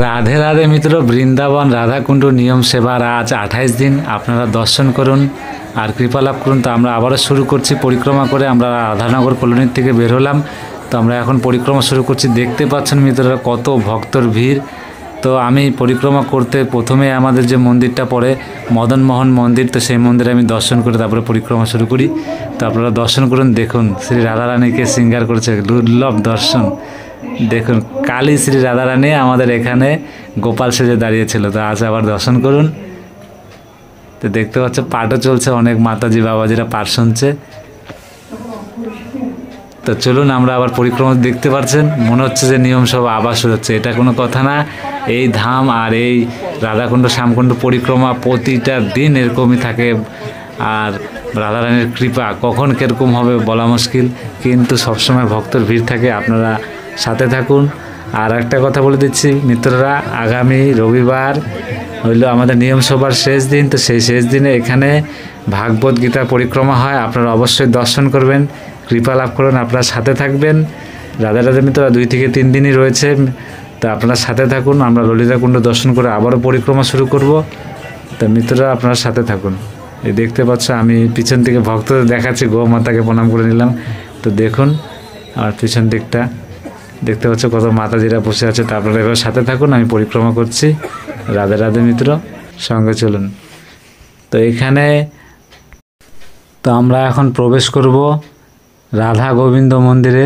রাধে রাধে মিত্র, বৃন্দাবন রাধাকুণ্ড নিয়ম সেবার আজ 28 দিন। আপনারা দর্শন করুন আর কৃপা লাভ করুন। তো আমরা আবারও শুরু করছি পরিক্রমা করে। আমরা রাধানগর কলোনির থেকে বের হলাম, তো আমরা এখন পরিক্রমা শুরু করছি। দেখতে পাচ্ছেন মিত্ররা কত ভক্তর ভিড়। তো আমি পরিক্রমা করতে প্রথমে আমাদের যে মন্দিরটা পড়ে মদনমোহন মন্দির, তো সেই মন্দিরে আমি দর্শন করে তারপরে পরিক্রমা শুরু করি। তো আপনারা দর্শন করুন, দেখুন শ্রী রাধারানীকে শৃঙ্গার করেছে, দুর্লভ দর্শন। দেখুন কালী শ্রী রাধারানী আমাদের এখানে গোপাল সেজে দাঁড়িয়েছিল, তো আজ আবার দর্শন করুন। তো দেখতে পাচ্ছ পাঠও চলছে, অনেক মাতাজি বাবাজিরা পাঠ শুনছে। তো চলুন আমরা আবার পরিক্রমা, দেখতে পাচ্ছেন মনে হচ্ছে যে নিয়ম সব আবার শুরু হচ্ছে। এটা কোনো কথা না। এই ধাম আর এই রাধাকুণ্ড শ্যামকুণ্ড পরিক্রমা প্রতিটা দিন এরকমই থাকে। আর রাধারানীর কৃপা কখন কীরকম হবে বলা মুশকিল, কিন্তু সবসময় ভক্তর ভিড় থাকে। আপনারা সাথে থাকুন। আর একটা কথা বলে দিচ্ছি মিত্ররা, আগামী রবিবার হইল আমাদের নিয়ম সভার শেষ দিন। তো সেই শেষ দিনে এখানে ভাগবত গীতা পরিক্রমা হয়। আপনারা অবশ্যই দর্শন করবেন, কৃপা লাভ করুন। আপনারা সাথে থাকবেন। রাধা রাধা মিত্ররা 2 থেকে 3 দিনই রয়েছে, তো আপনারা সাথে থাকুন। আমরা ললিতাকুণ্ড দর্শন করে আবারও পরিক্রমা শুরু করব। তো মিত্ররা আপনারা সাথে থাকুন। এই দেখতে পাচ্ছ আমি পিছন থেকে ভক্তদের দেখাচ্ছি, গো মাতাকে প্রণাম করে নিলাম। তো দেখুন আর পিছন দিকটা দেখতে পাচ্ছ কত মাতাজিরা বসে আছে। তা আপনারা এবার সাথে থাকুন, আমি পরিক্রমা করছি। রাধে রাধে মিত্র, সঙ্গে চলুন। তো এখানে তো আমরা এখন প্রবেশ করব রাধা গোবিন্দ মন্দিরে।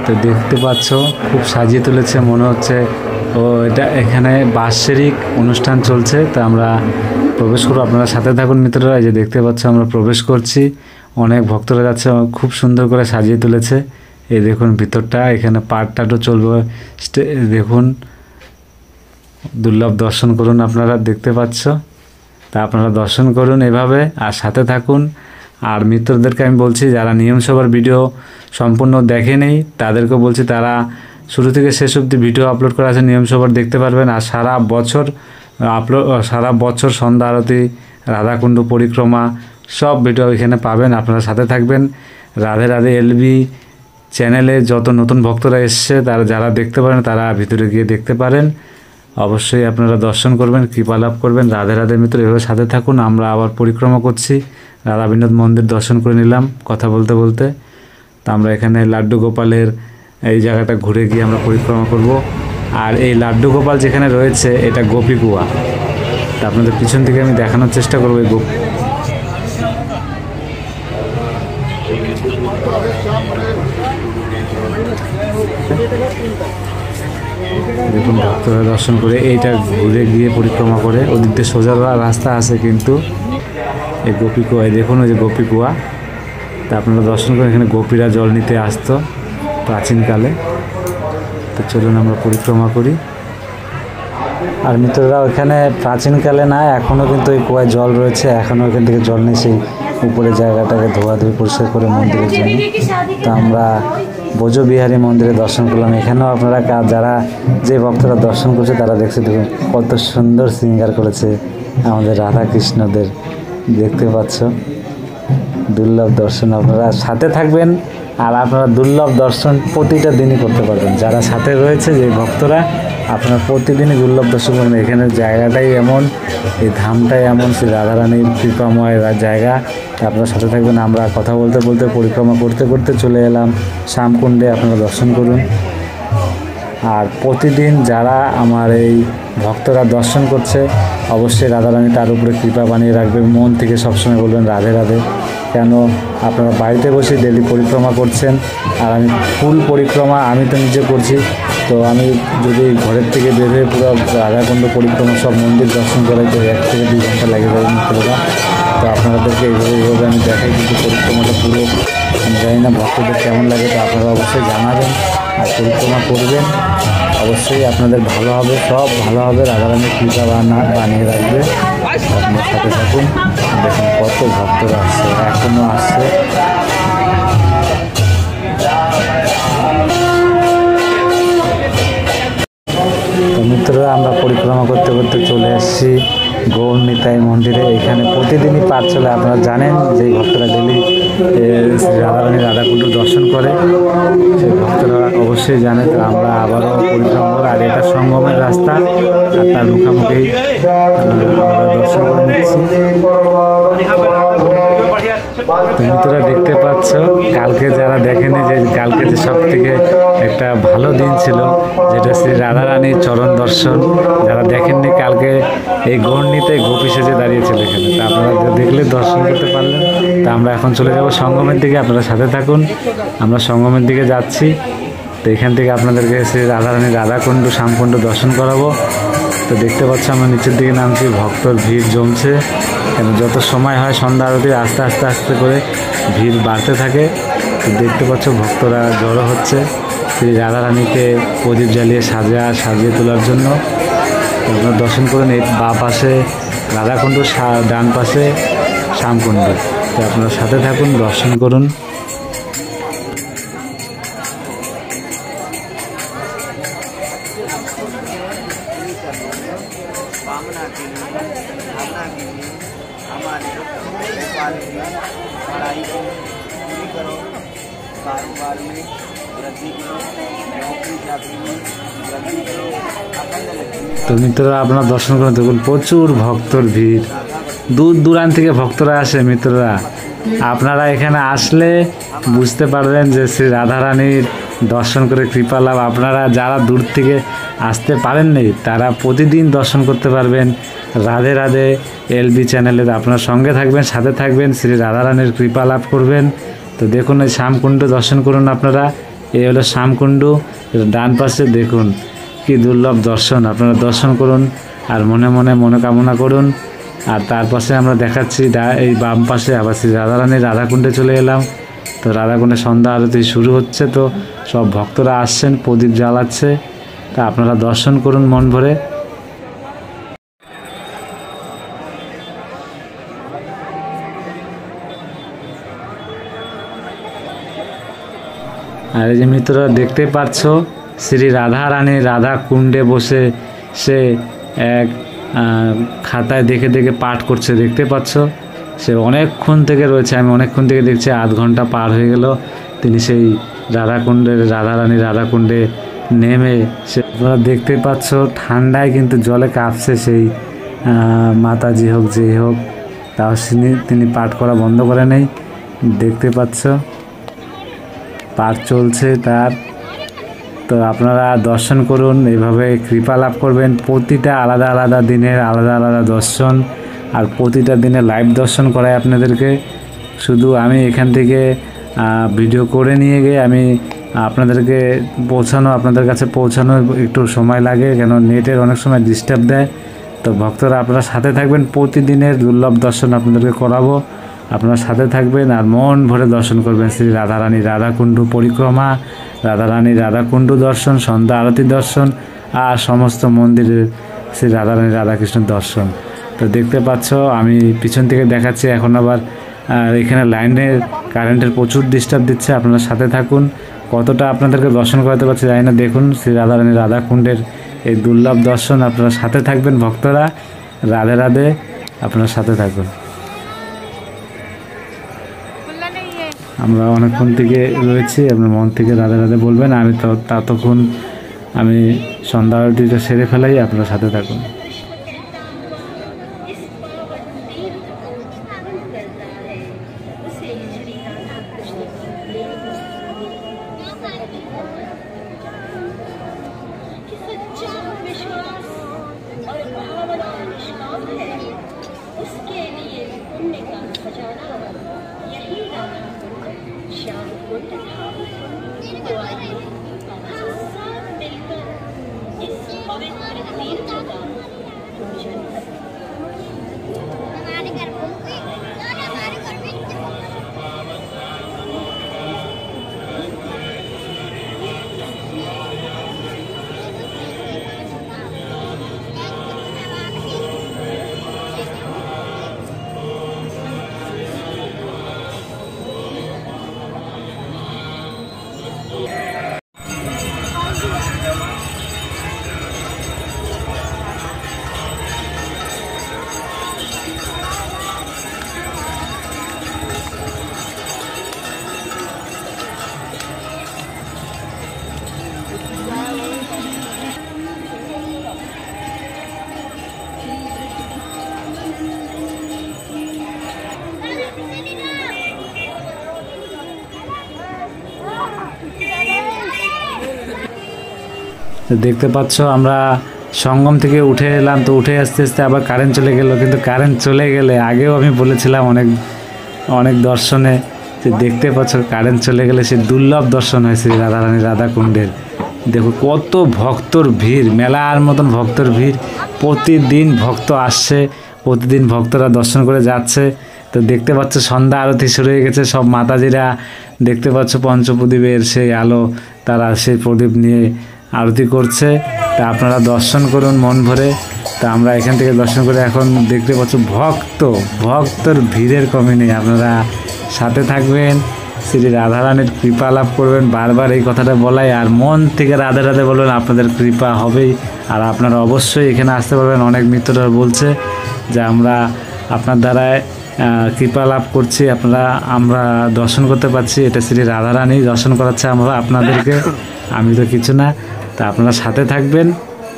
তো দেখতে পাচ্ছ খুব সাজিয়ে তুলেছে, মনে হচ্ছে ও এটা এখানে বাৎসরিক অনুষ্ঠান চলছে। তো আমরা প্রবেশ করবো, আপনারা সাথে থাকুন মিত্ররা। এই যে দেখতে পাচ্ছ আমরা প্রবেশ করছি, অনেক ভক্তরা যাচ্ছে, খুব সুন্দর করে সাজিয়ে তুলেছে। এই দেখুন ভিতরটা, এখানে পাঠ টাটও চলবে। দেখুন দুর্লভ দর্শন করুন, আপনারা দেখতে পাচ্ছ। তা আপনারা দর্শন করুন এভাবে আর সাথে থাকুন। আর মিত্রদেরকে আমি বলছি যারা নিয়ম সভার ভিডিও সম্পূর্ণ দেখেনি তাদেরকে বলছি তারা শুরু থেকে শেষ অবধি ভিডিও আপলোড করা আছে, নিয়ম সভার দেখতে পারবেন। আর সারা বছর সন্ধ্যা আরতি, রাধাকুণ্ড পরিক্রমা সব ভিডিও এখানে পাবেন। আপনারা সাথে থাকবেন। রাধে রাধে এলবি চ্যানেলে যত নতুন ভক্তরা এসছে তারা যারা দেখতে পারেন তারা ভিতরে গিয়ে দেখতে পারেন। অবশ্যই আপনারা দর্শন করবেন, কৃপা লাভ করবেন। রাধে রাধে মিত্র, এভাবে সাথে থাকুন। আমরা আবার পরিক্রমা করছি। রাধা বিনোদ মন্দির দর্শন করে নিলাম কথা বলতে বলতে। তা আমরা এখানে লাড্ডু গোপালের এই জায়গাটা ঘুরে গিয়ে আমরা পরিক্রমা করব। আর এই লাড্ডু গোপাল যেখানে রয়েছে এটা গোপী কুয়া। তা আপনাদের পিছন থেকে আমি দেখানোর চেষ্টা করবো। এই দেখুন ভক্তরা দর্শন করে এইটা ঘুরে গিয়ে পরিক্রমা করে, ওদিক দিয়ে সোজা রাস্তা আছে, কিন্তু এই গোপী কুয়ায় দেখুন ওই যে গোপী কুয়া। তা আপনারা দর্শন করে, এখানে গোপীরা জল নিতে আসতো প্রাচীনকালে। তো চলুন আমরা পরিক্রমা করি। আর মিত্ররা ওইখানে প্রাচীনকালে না, এখনও কিন্তু এই কুয়ায় জল রয়েছে, এখনও ওইখান থেকে জল নেই, সেই উপরে জায়গাটাকে ধোয়াধুয়ি পরিষ্কার করে মন্দিরের জন্য। তো আমরা ব্রজবিহারী মন্দিরে দর্শন করলাম। এখানেও আপনারা যারা যে ভক্তরা দর্শন করছে তারা দেখছে, দেখুন কত সুন্দর শৃঙ্গার করেছে আমাদের রাধা কৃষ্ণদের। দেখতে পাচ্ছ দুর্লভ দর্শন। আপনারা সাথে থাকবেন আর আপনারা দুর্লভ দর্শন প্রতিটা দিনই করতে পারবেন। যারা সাথে রয়েছে যে ভক্তরা, আপনারা প্রতিদিনই দুর্লভ দর্শন করবেন। এখানে জায়গাটাই এমন, এই ধামটাই এমন, শ্রী রাধারানীর কৃপাময় জায়গা। আপনারা সাথে থাকবেন। আমরা কথা বলতে বলতে পরিক্রমা করতে করতে চলে এলাম শ্যামকুণ্ডে। আপনারা দর্শন করুন। আর প্রতিদিন যারা আমার এই ভক্তরা দর্শন করছে অবশ্যই রাধারানী তার উপরে কৃপা বানিয়ে রাখবে। মন থেকে সবসময় বলবেন রাধে রাধে। কেন আপনারা বাড়িতে বসে ডেলি পরিক্রমা করছেন, আর আমি ফুল পরিক্রমা আমি তো নিজে করছি। তো আমি যদি ঘরের থেকে বের হয়ে পুরো রাধাকুণ্ড পরিক্রমা সব মন্দির দর্শন করাই, তো 1 থেকে 2 ঘন্টা লেগে যাবে মিত্ররা। তো আপনাদেরকে এইভাবে আমি দেখাই, কিন্তু পরিক্রমাটা পুরো আমি জানি না ভক্তদের কেমন লাগে। তো আপনারা অবশ্যই জানাবেন আর পরিক্রমা করবেন। অবশ্যই আপনাদের ভালো হবে, সব ভালো হবে। রাধারানীর কৃপা বানিয়ে রাখবে। আপনার সাথে থাকুন। দেখুন কত ভক্তরা আসছে, এখনও আসছে। তো মিত্ররা আমরা পরিক্রমা করতে করতে চলে আসছি গৌর নিতাই মন্দিরে। এখানে প্রতিদিনই পাঠ চলে। আপনারা জানেন যে ভক্তরা ডেলি শ্রী রাধারানী রাধাকুণ্ড দর্শন করে সেই ভক্তরা অবশ্যই জানে। তো আমরা আবারও পরিক্রমা করে, আর এটা সঙ্গমের রাস্তা, আর তার মুখোমুখি আমরা দর্শন করে নিচ্ছি। তুমি তোরা দেখতে পাচ্ছ, কালকে যারা দেখেনি যে কালকে যে সব থেকে একটা ভালো দিন ছিল, যেটা শ্রী রাধারানীর চরণ দর্শন। যারা দেখেননি কালকে এই গর্ণিতে গোপী সেজে দাঁড়িয়েছিল এখানে, তা আপনারা দেখলে দর্শন করতে পারলেন। তা আমরা এখন চলে যাব সঙ্গমের দিকে, আপনারা সাথে থাকুন। আমরা সঙ্গমের দিকে যাচ্ছি। তো এখান থেকে আপনাদেরকে শ্রী রাধারানী রাধাকুণ্ড শ্যামকুণ্ড দর্শন করাবো। তো দেখতে পাচ্ছ আমরা নিচের দিকে নামছি, ভক্তর ভিড় জমছে। কেন যত সময় হয় সন্ধ্যা আরতি আস্তে আস্তে আস্তে করে ভিড় বাড়তে থাকে। তো দেখতে পাচ্ছ ভক্তরা জড়ো হচ্ছে শ্রী রাধারানীকে প্রদীপ জ্বালিয়ে সাজিয়ে তোলার জন্য। আপনারা দর্শন করুন। এই বাঁ পাশে রাধাকুণ্ড, ডান পাশে শ্যামকুণ্ড। তো আপনারা সাথে থাকুন, দর্শন করুন। তো মিত্ররা আপনারা দর্শন করুন, দেখুন প্রচুর ভক্তর ভিড়, দূর দূরান্ত থেকে ভক্তরা আসে। মিত্ররা আপনারা এখানে আসলে বুঝতে পারবেন যে শ্রী রাধারানীর দর্শন করে কৃপা লাভ। আপনারা যারা দূর থেকে আসতে পারেননি তারা প্রতিদিন দর্শন করতে পারবেন। রাধে রাধে এলবি চ্যানেলে আপনার সঙ্গে থাকবেন, সাথে থাকবেন, শ্রী রাধারানীর কৃপা লাভ করবেন। তো দেখুন এই শ্যামকুণ্ড দর্শন করুন আপনারা। এই হলো শ্যামকুণ্ড, ডান পাশে দেখুন কি দুর্লভ দর্শন। আপনারা দর্শন করুন আর মনে মনে মনোকামনা করুন। আর তার পাশে আমরা দেখাচ্ছি এই বাম পাশে আবার শ্রী রাধারানীর রাধাকুণ্ডে চলে এলাম। তো রাধাকুণ্ডে সন্ধ্যা আরতি শুরু হচ্ছে। তো সব ভক্তরা আসছেন, প্রদীপ জ্বালাচ্ছে। তা আপনারা দর্শন করুন মন ভরে। আর এই যে মিত্ররা দেখতে পাচ্ছ, শ্রী রাধারানী রাধা কুণ্ডে বসে সে এক খাতায় দেখে দেখে পাঠ করছে। দেখতে পাচ্ছ সে অনেকক্ষণ থেকে রয়েছে, আমি অনেকক্ষণ থেকে দেখছি, আধ ঘন্টা পার হয়ে গেল। তিনি সেই রাধাকুণ্ডের রাধারানী রাধাকুণ্ডে নেমে সে, আপনারা দেখতে পাচ্ছ ঠান্ডায় কিন্তু জলে কাঁপছে সেই মাতাজি হোক যেই হোক, তাও তিনি পাঠ করা বন্ধ করে নেই। দেখতে পাচ্ছ পাঠ চলছে তার। তো আপনারা দর্শন করুন, এইভাবে কৃপা লাভ করবেন। প্রতিটা আলাদা আলাদা দিনের আলাদা আলাদা দর্শন, আর প্রতিটা দিনে লাইভ দর্শন করায় আপনাদেরকে। শুধু আমি এখান থেকে ভিডিও করে নিয়ে গিয়ে আমি আপনাদেরকে আপনাদের কাছে পৌঁছানো একটু সময় লাগে, কেন নেটের অনেক সময় ডিস্টার্ব দেয়। তো ভক্তরা আপনারা সাথে থাকবেন, প্রতিদিনের দুর্লভ দর্শন আপনাদেরকে করাবো। আপনারা সাথে থাকবেন আর মন ভরে দর্শন করবেন শ্রী রাধারানী রাধাকুণ্ড পরিক্রমা, রাধারানী রাধাকুণ্ড দর্শন, সন্ধ্যা আরতি দর্শন, আর সমস্ত মন্দিরের শ্রী রাধারানী রাধাকৃষ্ণ দর্শন। তো দেখতে পাচ্ছ আমি পিছন থেকে দেখাচ্ছি। এখন আবার এখানে লাইনের কারেন্টের প্রচুর ডিস্টার্ব দিচ্ছে। আপনারা সাথে থাকুন, কতটা আপনাদেরকে দর্শন করাতে পারছি জানি না। দেখুন শ্রী রাধারানী রাধাকুণ্ডের এই দুর্লভ দর্শন। আপনারা সাথে থাকবেন ভক্তরা। রাধে রাধে, আপনারা সাথে থাকুন। আমরা অনেকক্ষণ থেকে রয়েছি, আপনার মন থেকে রাধে রাধে বলবেন। আমি ততক্ষণ আমি সন্ধ্যা আরতিটা সেরে ফেলাই, আপনারা সাথে থাকুন। साथ मिलकर इस पवित्र तीर्थ का তো দেখতে পাচ্ছ আমরা সঙ্গম থেকে উঠে এলাম, তো উঠে আস্তে আস্তে আবার কারেন্ট চলে গেল। কিন্তু কারেন্ট চলে গেলে আগেও আমি বলেছিলাম অনেক অনেক দর্শনে যে দেখতে পাচ্ছ কারেন্ট চলে গেলে সে দুর্লভ দর্শন হয় শ্রী রাধারানী রাধাকুণ্ডের। দেখো কত ভক্তর ভিড়, মেলার মতন ভক্তর ভিড়, প্রতিদিন ভক্ত আসছে, প্রতিদিন ভক্তরা দর্শন করে যাচ্ছে। তো দেখতে পাচ্ছ সন্ধ্যা আরতি শুরু হয়ে গেছে, সব মাতাজিরা দেখতে পাচ্ছ পঞ্চপ্রদীপের সেই আলো, তারা সেই প্রদীপ নিয়ে আরতি করছে। তা আপনারা দর্শন করুন মন ভরে। তা আমরা এখান থেকে দর্শন করে এখন দেখতে পাচ্ছ ভক্তর ভিড়ের কমই নেই। আপনারা সাথে থাকবেন, শ্রী রাধারানীর কৃপা লাভ করবেন, বারবার এই কথাটা বলাই, আর মন থেকে রাধে রাধে বলবেন, আপনাদের কৃপা হবেই। আর আপনারা অবশ্যই এখানে আসতে পারবেন। অনেক মিত্ররা বলছে যে আমরা আপনার দ্বারায় কৃপা লাভ করছি, আমরা দর্শন করতে পারছি, এটা শ্রী রাধারানী দর্শন করাচ্ছে আমরা আপনাদেরকে, আমি তো কিছু না। তা আপনারা সাথে থাকবেন,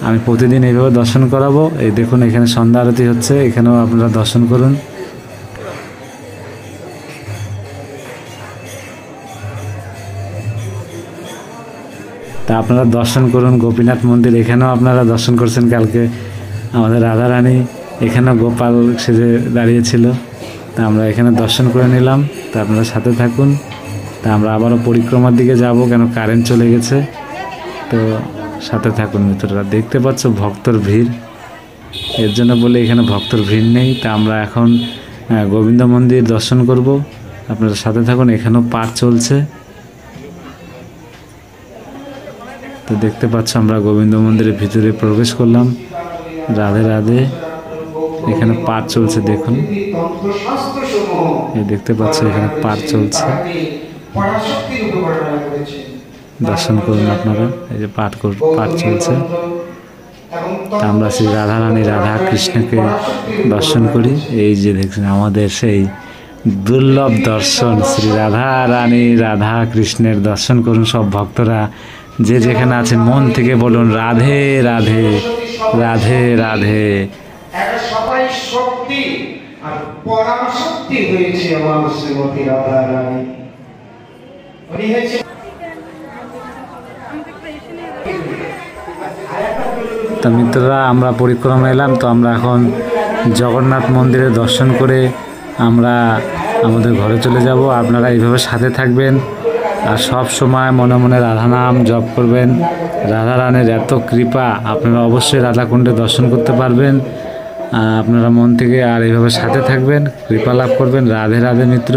আমি প্রতিদিন এইভাবে দর্শন করাবো। এই দেখুন এখানে সন্ধ্যা আরতি হচ্ছে, এখানেও আপনারা দর্শন করুন। তা আপনারা দর্শন করুন গোপীনাথ মন্দির, এখানেও আপনারা দর্শন করছেন কালকে আমাদের রাধারানী, এখানেও গোপাল সেজে দাঁড়িয়েছিল। তা আমরা এখানে দর্শন করে নিলাম। তা আপনারা সাথে থাকুন। তা আমরা আবারও পরিক্রমার দিকে যাব, কেন কারেন্ট চলে গেছে। তো সাথে থাকুন মিত্ররা। দেখতে পাচ্ছ ভক্তর ভিড়, এর জন্য বলে এখানে ভক্তর ভিড় নেই। তা আমরা এখন গোবিন্দ মন্দির দর্শন করব, আপনারা সাথে থাকুন। এখানেও পাঠ চলছে। তো দেখতে পাচ্ছ আমরা গোবিন্দ মন্দিরের ভিতরে প্রবেশ করলাম। রাধে রাধে, এখানে পাঠ চলছে দেখুন, এই দেখতে পাচ্ছ এখানে পাঠ চলছে, দর্শন করুন আপনারা। এই যে পাঠ চলছে। তা আমরা শ্রী রাধারানী রাধা কৃষ্ণকে দর্শন করি। এই যে দেখছেন আমাদের সেই দুর্লভ দর্শন, শ্রী রাধারানী রাধা কৃষ্ণের দর্শন করুন সব ভক্তরা, যে যেখানে আছেন মন থেকে বলুন রাধে রাধে রাধে রাধে। সবাই শক্তি আর পরাশক্তি হয়েছে আমার শ্রীমতী রাধারানী। তা মিত্ররা আমরা পরিক্রমা এলাম, তো আমরা এখন জগন্নাথ মন্দিরে দর্শন করে আমরা আমাদের ঘরে চলে যাব। আপনারা এইভাবে সাথে থাকবেন আর সব সময় মনে মনে রাধা নাম জপ করবেন। রাধারানীর এত কৃপা, আপনারা অবশ্যই রাধাকুণ্ডে দর্শন করতে পারবেন আপনারা মন থেকে। আর এইভাবে সাথে থাকবেন, কৃপা লাভ করবেন। রাধে রাধে মিত্র।